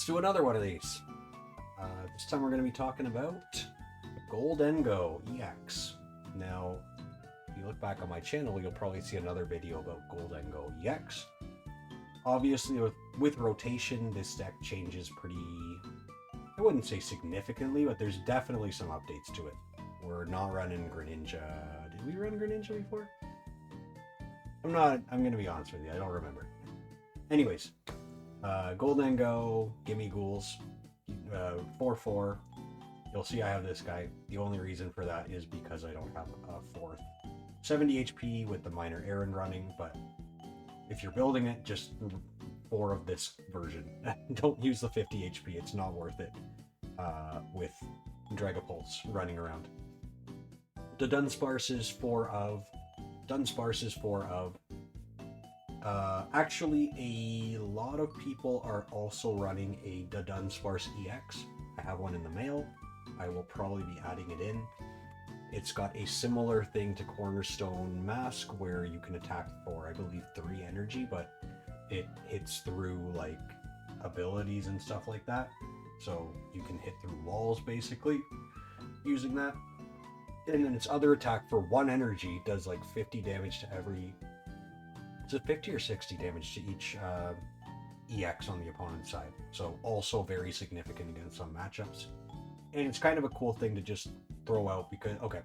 do another one of these. This time we're going to be talking about Gholdengo EX. Now, if you look back on my channel, you'll probably see another video about Gholdengo EX. Obviously, with rotation, this deck changes pretty, I wouldn't say significantly, but there's definitely some updates to it. We're not running Greninja. Did we run Greninja before? I'm going to be honest with you, I don't remember. Anyways, Gholdengo, Gimme Ghouls, 4/4. You'll see I have this guy. The only reason for that is because I don't have a fourth 70 HP with the minor errand running, but if you're building it, just 4 of this version. Don't use the 50 HP, it's not worth it with Dragapulse running around. The Dunsparce is 4 of. Actually, a lot of people are also running a Dunsparce EX. I have one in the mail. I will probably be adding it in. It's got a similar thing to Cornerstone Mask where you can attack for, I believe, 3 energy, but it hits through like abilities and stuff like that. So you can hit through walls basically using that. And then its other attack for 1 energy does like 50 damage to every... Is it 50 or 60 damage to each EX on the opponent's side? So also very significant against some matchups. And it's kind of a cool thing to just throw out because... Okay,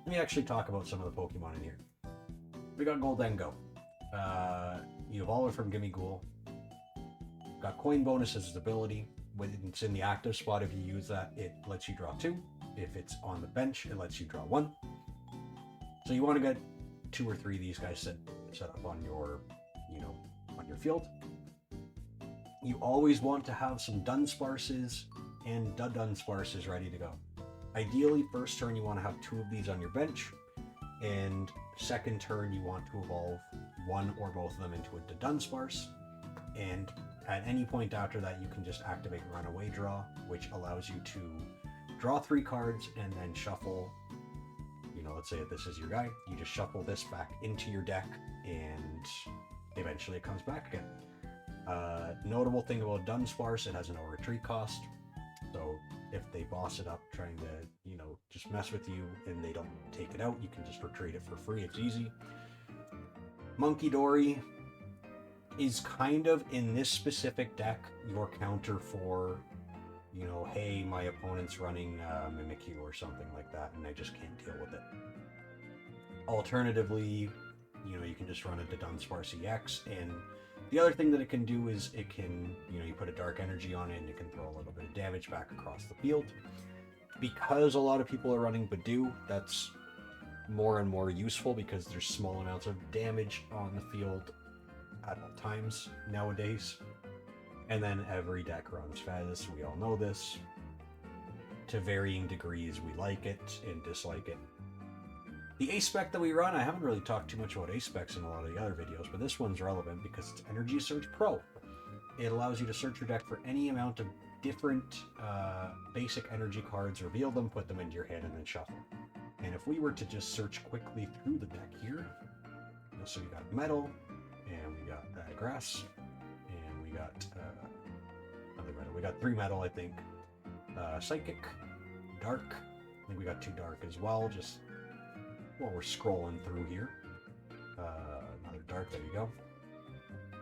let me actually talk about some of the Pokemon in here. We got Gholdengo. You evolve it from Gimme Ghoul. Got coin bonus as its ability. When it's in the active spot, if you use that, it lets you draw 2. If it's on the bench, it lets you draw 1. So you want to get 2 or 3 of these guys set up on your, on your field. You always want to have some Dunsparces and Dunsparces ready to go. Ideally, first turn you want to have 2 of these on your bench, and second turn you want to evolve 1 or both of them into a Dunsparce, and at any point after that you can just activate Runaway Draw, which allows you to draw 3 cards and then shuffle, let's say that this is your guy, you just shuffle this back into your deck and eventually it comes back again. Notable thing about Dunsparce, it has no retreat cost, so if they boss it up trying to, just mess with you and they don't take it out, you can just retreat it for free, it's easy. Monkey Dory is kind of, in this specific deck, your counter for, hey, my opponent's running Mimikyu or something like that, and I just can't deal with it. Alternatively, you can just run it to Dunsparce EX, and the other thing that it can do is it can, you put a Dark Energy on it, and it can throw a little bit of damage back across the field. Because a lot of people are running Badoo, that's more and more useful because there's small amounts of damage on the field at all times nowadays. And then every deck runs Fez, we all know this. To varying degrees, we like it and dislike it. The Ace spec that we run, I haven't really talked too much about Ace specs in a lot of the other videos, but this one's relevant because it's Energy Search Pro. It allows you to search your deck for any amount of different basic energy cards, reveal them, put them into your hand, and then shuffle. And if we were to just search quickly through the deck here, so we got Metal, and we got Grass, and we got another Metal. We got 3 Metal, I think. Psychic, Dark. I think we got 2 Dark as well, just while we're scrolling through here. Another Dark, there you go.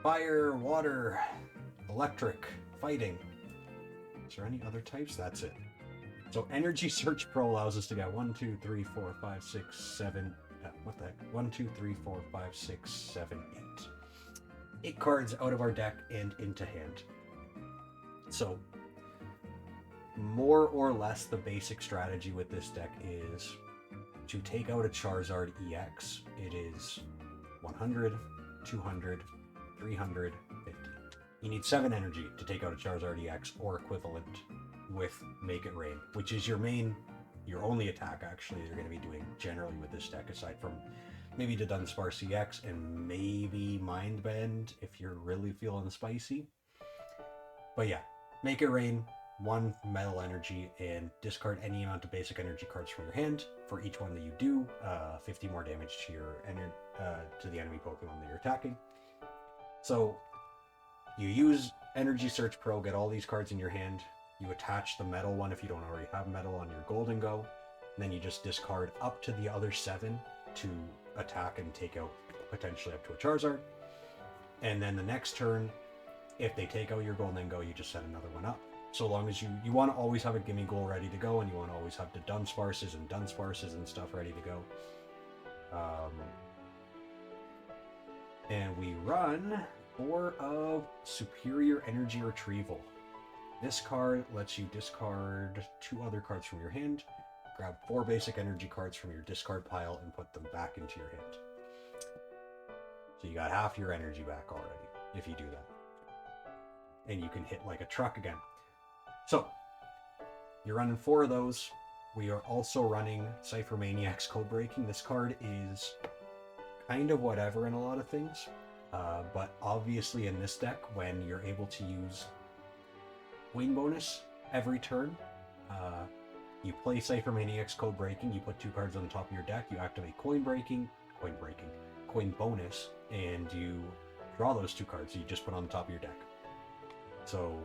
Fire, Water, Electric, Fighting. Is there any other types? That's it. So Energy Search Pro allows us to get 1, 2, 3, 4, 5, 6, 7. What the heck? 1, 2, 3, 4, 5, 6, 7, 8. 8 cards out of our deck and into hand. So, more or less the basic strategy with this deck is to take out a Charizard EX. It is 100, 200, 300, 50. You need 7 energy to take out a Charizard EX or equivalent with Make It Rain, which is your only attack actually you're going to be doing generally with this deck, aside from maybe the Dunsparce EX and maybe Mind Bend if you're really feeling spicy. But yeah, Make It Rain, 1 metal energy, and discard any amount of basic energy cards from your hand. For each one that you do, 50 more damage to your to the enemy Pokemon that you're attacking. So you use Energy Search Pro, get all these cards in your hand. You attach the metal one if you don't already have metal on your Gholdengo. And then you just discard up to the other 7 to attack and take out potentially up to a Charizard. And then the next turn, if they take out your Gholdengo, you just set another one up. So long as you want to always have a Gimme Ghoul ready to go, and you want to always have the Dunsparces and stuff ready to go. And we run 4 of Superior Energy Retrieval. This card lets you discard 2 other cards from your hand, grab 4 basic energy cards from your discard pile, and put them back into your hand. So you got half your energy back already, if you do that. And you can hit like a truck again. So, you're running 4 of those. We are also running Cypher Maniac's Code Breaking. This card is kind of whatever in a lot of things. But obviously in this deck, when you're able to use wing bonus every turn, you play Cypher Maniac's Code Breaking, you put 2 cards on the top of your deck, you activate coin bonus, and you draw those 2 cards you just put on the top of your deck. So,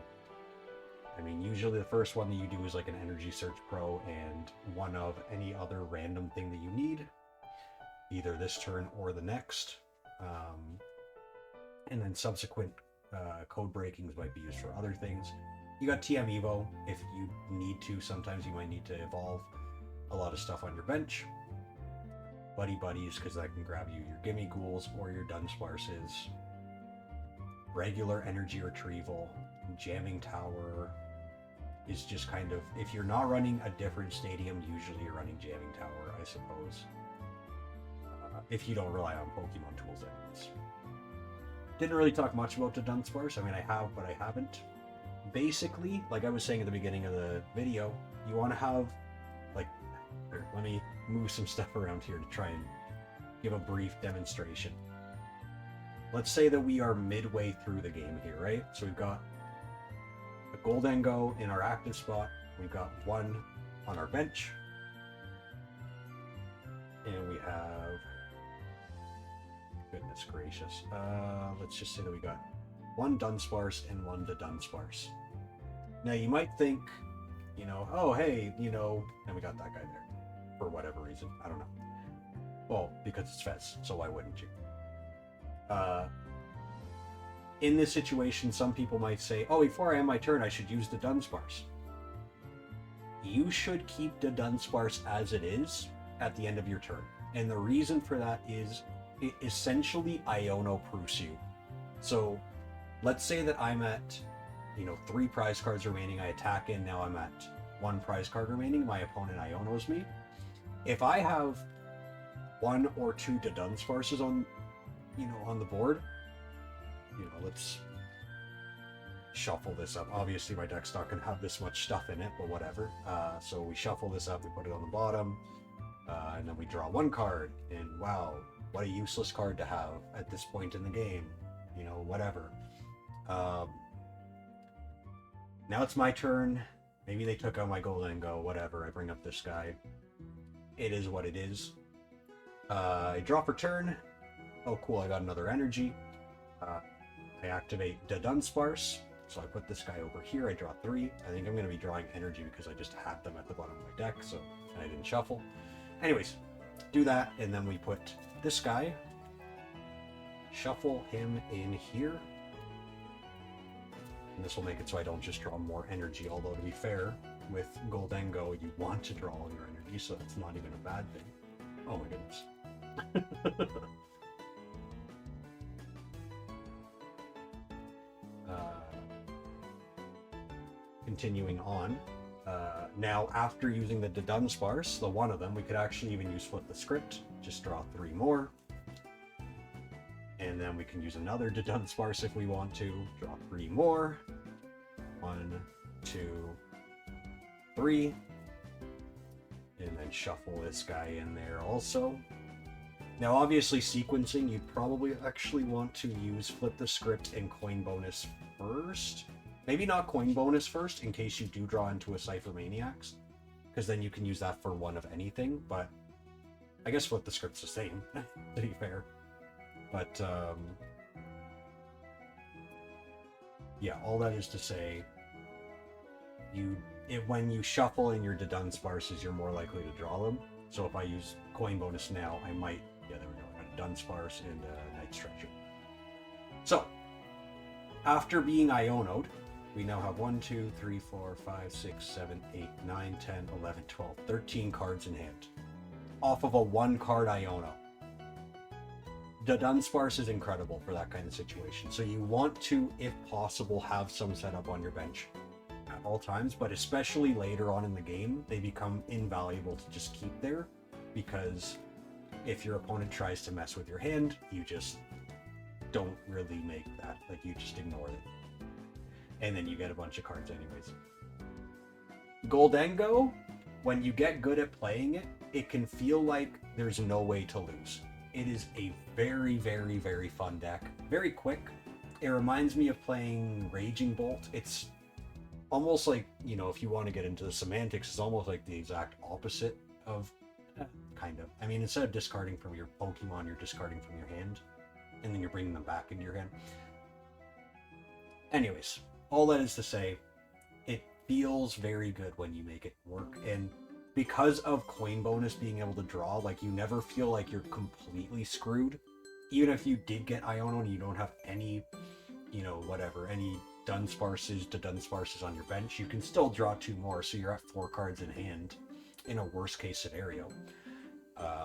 I mean, usually the first one that you do is like an Energy Search Pro and one of any other random thing that you need, either this turn or the next. And then subsequent code breakings might be used for other things. You got TM Evo if you need to. Sometimes you might need to evolve a lot of stuff on your bench. Buddy Buddies, because that can grab you your Gimme Ghouls or your Dunsparces. Regular Energy Retrieval. Jamming Tower is just kind of, if you're not running a different stadium, usually you're running Jamming Tower, I suppose. If you don't rely on Pokemon tools, anyways. Didn't really talk much about the Dunsparce. I mean, I have, but I haven't. Basically, like I was saying at the beginning of the video, you want to have, like, here, let me move some stuff around here to try and give a brief demonstration. Let's say that we are midway through the game here, right? So we've got a Gholdengo in our active spot. We've got 1 on our bench. And we have... Goodness gracious. Let's just say that we got 1 Dunsparce and 1 Dunsparce. Now you might think, you know, oh hey, you know, and we got that guy there. For whatever reason. I don't know. Well, because it's Fez, so why wouldn't you? In this situation, some people might say, oh, before I end my turn, I should use the Dunsparce. You should keep the Dunsparce as it is at the end of your turn. And the reason for that is it essentially Iono-proofs you. So let's say that I'm at, you know, 3 prize cards remaining. I attack in, now I'm at 1 prize card remaining. My opponent Ionos me. If I have 1 or 2 Dunsparces on, you know, on the board, you know, let's shuffle this up. Obviously my deck's not going to have this much stuff in it, but whatever. So we shuffle this up, we put it on the bottom, and then we draw 1 card, and wow, what a useless card to have at this point in the game. You know, whatever. Now it's my turn. Maybe they took out my Gholdengo, whatever. I bring up this guy. It is what it is. I draw for turn. Oh cool, I got another energy. I activate the Dunsparce, so I put this guy over here. I draw 3. I think I'm going to be drawing energy because I just had them at the bottom of my deck, so I didn't shuffle. Anyways, do that, and then we put this guy, shuffle him in here, and this will make it so I don't just draw more energy, although to be fair, with Gholdengo, you want to draw all your energy, so it's not even a bad thing. Oh my goodness. Continuing on, now after using the Dunsparce, the 1 of them, we could actually even use Flip the Script, just draw 3 more, and then we can use another Dunsparce if we want to, draw 3 more, 1, 2, 3, and then shuffle this guy in there also. Now obviously sequencing, you'd probably actually want to use Flip the Script and Coin Bonus first. Maybe not Coin Bonus first, in case you do draw into a Cypher Maniacs, because then you can use that for 1 of anything, but I guess Flip the Script's the same, to be fair. But, yeah, all that is to say, when you shuffle in your Dodun Sparses, you're more likely to draw them. So if I use coin bonus now, I might, yeah, there we go, a Dun Sparse and a Night Stretcher. So, after being Ionoed, we now have 1, 2, 3, 4, 5, 6, 7, 8, 9, 10, 11, 12, 13 cards in hand. Off of a 1-card Iono. The Dunsparce is incredible for that kind of situation. So you want to, if possible, have some setup on your bench at all times, but especially later on in the game, they become invaluable to just keep there, because if your opponent tries to mess with your hand, you just don't really make that. Like, you just ignore it. And then you get a bunch of cards anyways. Gholdengo, when you get good at playing it, it can feel like there's no way to lose. It is a very, very, very fun deck. Very quick. It reminds me of playing Raging Bolt. It's almost like, you know, if you want to get into the semantics, it's almost like the exact opposite of, kind of. I mean, instead of discarding from your Pokemon, you're discarding from your hand, and then you're bringing them back into your hand. Anyways, all that is to say, it feels very good when you make it work, and because of coin bonus being able to draw, like, you never feel like you're completely screwed. Even if you did get Iono and you don't have any, you know, whatever, any Dunsparces to Dunsparces on your bench, you can still draw 2 more, so you're at 4 cards in hand in a worst case scenario,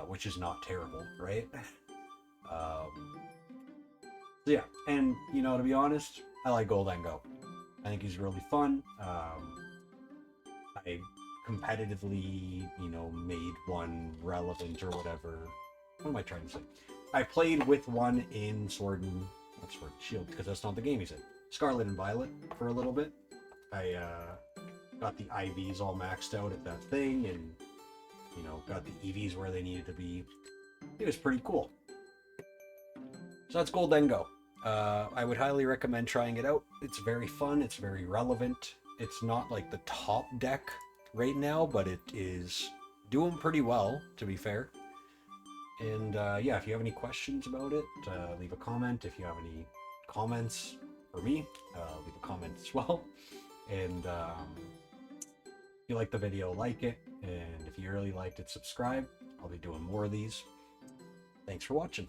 which is not terrible, right? So yeah, and, you know, to be honest, I like Gholdengo. I think he's really fun. I competitively, you know, made one relevant or whatever. What am I trying to say? I played with one in Sword and Shield, because that's not the game he's in. Scarlet and Violet for a little bit. I got the IVs all maxed out at that thing, and, you know, got the EVs where they needed to be. It was pretty cool. So that's Gholdengo. I would highly recommend trying it out. It's very fun. It's very relevant. It's not like the top deck right now, but it is doing pretty well, to be fair. And yeah, if you have any questions about it, leave a comment. If you have any comments for me, leave a comment as well. And if you like the video, like it. And if you really liked it, subscribe. I'll be doing more of these. Thanks for watching.